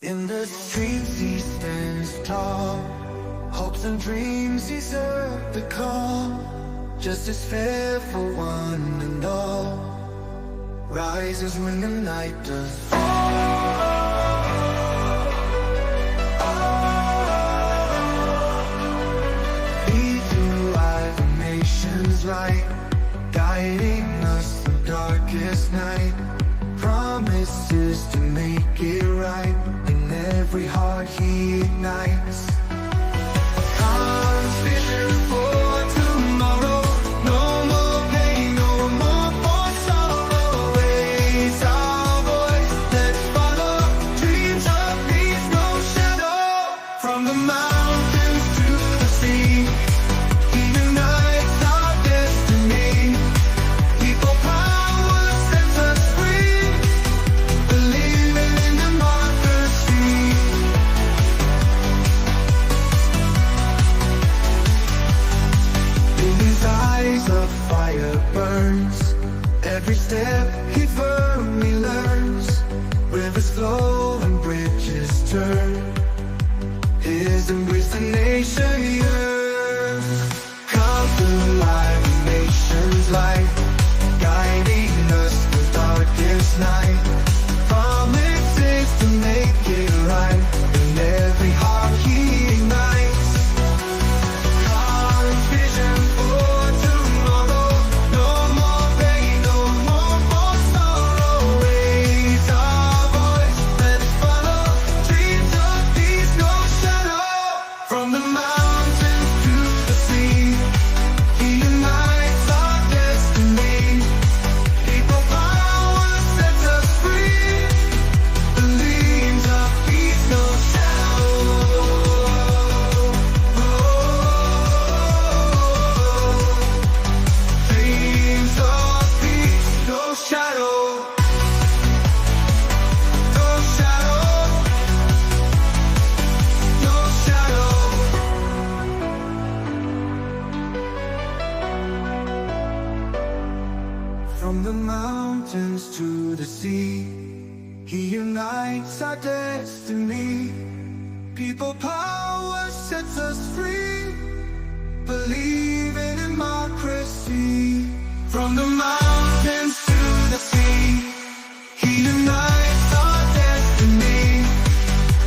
In the streets he stands tall, hopes and dreams deserve the call. Justice fair for one and all, rises when the night does fall. Lead through life, a nation's light, guiding us through darkest night. Promises to make it right, in every heart he ignites. Comes vision for tomorrow, no more pain, no more for sorrow. Raise our voice, let's follow dreams of peace, no shadow. From the mountains to the sea, he unites our destiny. People power sets us free, believing in democracy. In his eyes a fire burns, every step he firmly learns. Rivers flow and bridges turn, his embrace the nation yearns. Come through life, a nation's light, guiding us through darkest night. Promises to make it right, in every heart he ignites. Carves vision for tomorrow, no more pain, no more for sorrow. Raise our voice, let's follow dreams of peace, no shadow. From the mountains to the sea, he unites our destiny. People power sets us free, believes of peace, no shadow. Dreams of peace, no shadow. No shadow. No shadow. From the mountains to the sea, he unites our destiny. People power sets us free, believe in democracy. From the mountains to the sea, he unites our destiny.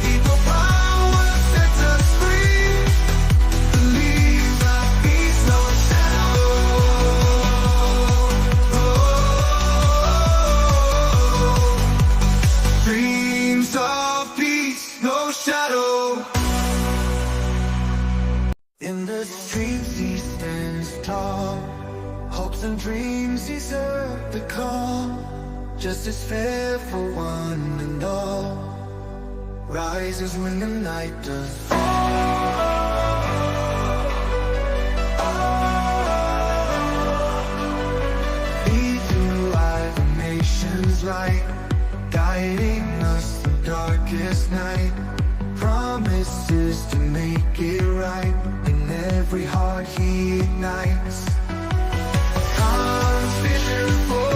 People power sets us free, believe that peace, no shadow. Dreams of peace, no shadow. In the streets he stands tall, hopes and dreams deserve the call. Justice fair for one and all, rises when the night does fall. Lead through life, a nation's light, guiding us through darkest night. Promises to make it right, in every heart he ignites. Comes vision for